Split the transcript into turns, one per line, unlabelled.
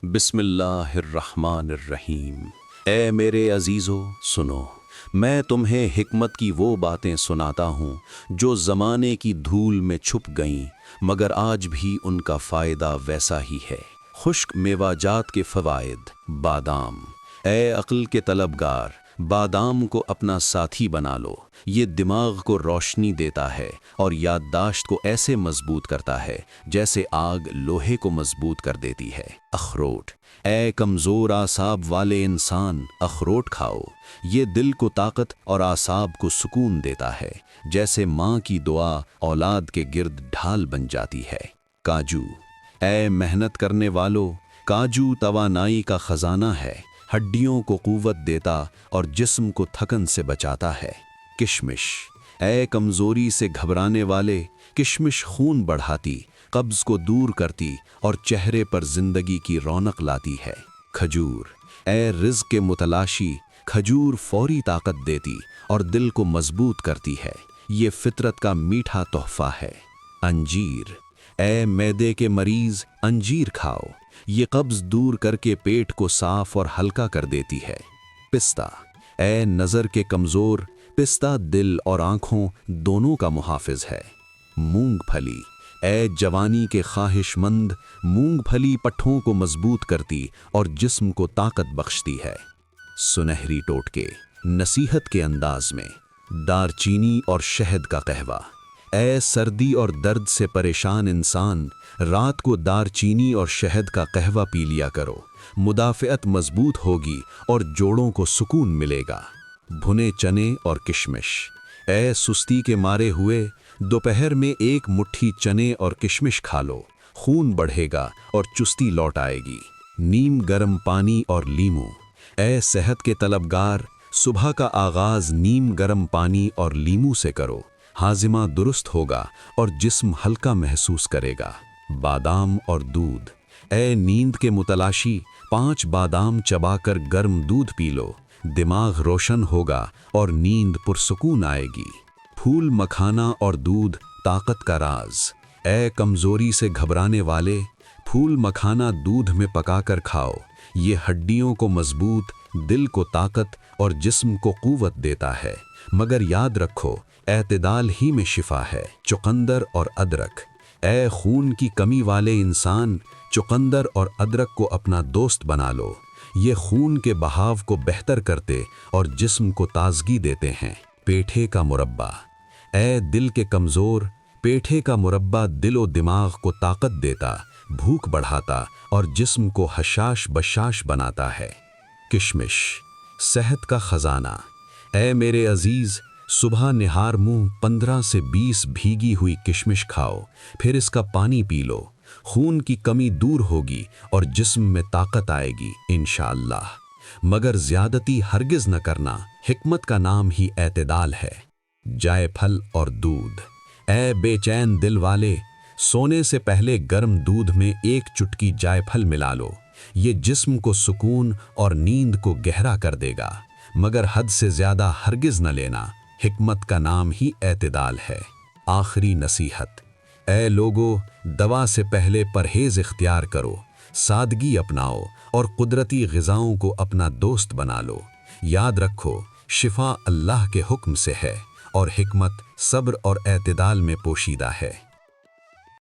بسم اللہ الرحمن الرحیم۔ اے میرے عزیزو سنو، میں تمہیں حکمت کی وہ باتیں سناتا ہوں جو زمانے کی دھول میں چھپ گئیں، مگر آج بھی ان کا فائدہ ویسا ہی ہے۔ خشک میوہ جات کے فوائد۔ بادام۔ اے عقل کے طلبگار، بادام کو اپنا ساتھی بنا لو۔ یہ دماغ کو روشنی دیتا ہے اور یادداشت کو ایسے مضبوط کرتا ہے جیسے آگ لوہے کو مضبوط کر دیتی ہے۔ اخروٹ۔ اے کمزور اعصاب والے انسان، اخروٹ کھاؤ۔ یہ دل کو طاقت اور اعصاب کو سکون دیتا ہے، جیسے ماں کی دعا اولاد کے گرد ڈھال بن جاتی ہے۔ کاجو۔ اے محنت کرنے والو، کاجو توانائی کا خزانہ ہے، ہڈیوں کو قوت دیتا اور جسم کو تھکن سے بچاتا ہے۔ کشمش۔ اے کمزوری سے گھبرانے والے، کشمش خون بڑھاتی، قبض کو دور کرتی اور چہرے پر زندگی کی رونق لاتی ہے۔ کھجور۔ اے رزق کے متلاشی، کھجور فوری طاقت دیتی اور دل کو مضبوط کرتی ہے، یہ فطرت کا میٹھا تحفہ ہے۔ انجیر۔ اے معدے کے مریض، انجیر کھاؤ، یہ قبض دور کر کے پیٹ کو صاف اور ہلکا کر دیتی ہے۔ پستہ۔ اے نظر کے کمزور، پستہ دل اور آنکھوں دونوں کا محافظ ہے۔ مونگ پھلی۔ اے جوانی کے خواہش مند، مونگ پھلی پٹھوں کو مضبوط کرتی اور جسم کو طاقت بخشتی ہے۔ سنہری ٹوٹکے، نصیحت کے انداز میں۔ دار چینی اور شہد کا قہوہ۔ اے سردی اور درد سے پریشان انسان، رات کو دار چینی اور شہد کا قہوہ پی لیا کرو، مدافعت مضبوط ہوگی اور جوڑوں کو سکون ملے گا۔ بھنے چنے اور کشمش۔ اے سستی کے مارے ہوئے، دوپہر میں ایک مٹھی چنے اور کشمش کھا لو، خون بڑھے گا اور چستی لوٹ آئے گی۔ نیم گرم پانی اور لیمو۔ اے صحت کے طلبگار، صبح کا آغاز نیم گرم پانی اور لیمو سے کرو، ہاضمہ درست ہوگا اور جسم ہلکا محسوس کرے گا۔ بادام اور دودھ۔ اے نیند کے متلاشی، 5 بادام چبا کر گرم دودھ پی لو، دماغ روشن ہوگا اور نیند پرسکون آئے گی۔ پھول مکھانا اور دودھ طاقت کا راز۔ اے کمزوری سے گھبرانے والے، پھول مکھانا دودھ میں پکا کر کھاؤ، یہ ہڈیوں کو مضبوط، دل کو طاقت اور جسم کو قوت دیتا ہے، مگر یاد رکھو اعتدال ہی میں شفا ہے۔ چقندر اور ادرک۔ اے خون کی کمی والے انسان، چقندر اور ادرک کو اپنا دوست بنا لو، یہ خون کے بہاؤ کو بہتر کرتے اور جسم کو تازگی دیتے ہیں۔ پیٹھے کا مربع۔ اے دل کے کمزور، پیٹھے کا مربع دل و دماغ کو طاقت دیتا، بھوک بڑھاتا اور جسم کو حشاش بشاش بناتا ہے۔ کشمش۔ صحت کا خزانہ۔ اے میرے عزیز، صبح نہار منہ 15 سے 20 بھیگی ہوئی کشمش کھاؤ، پھر اس کا پانی پی لو، خون کی کمی دور ہوگی اور جسم میں طاقت آئے گی انشاءاللہ۔ مگر زیادتی ہرگز نہ کرنا، حکمت کا نام ہی اعتدال ہے۔ جائے پھل اور دودھ۔ اے بے چین دل والے، سونے سے پہلے گرم دودھ میں ایک چٹکی جائے پھل ملا لو، یہ جسم کو سکون اور نیند کو گہرا کر دے گا، مگر حد سے زیادہ ہرگز نہ لینا، حکمت کا نام ہی اعتدال ہے۔ آخری نصیحت۔ اے لوگو، دوا سے پہلے پرہیز اختیار کرو، سادگی اپناؤ اور قدرتی غذاؤں کو اپنا دوست بنا لو۔ یاد رکھو، شفا اللہ کے حکم سے ہے اور حکمت صبر اور اعتدال میں پوشیدہ ہے۔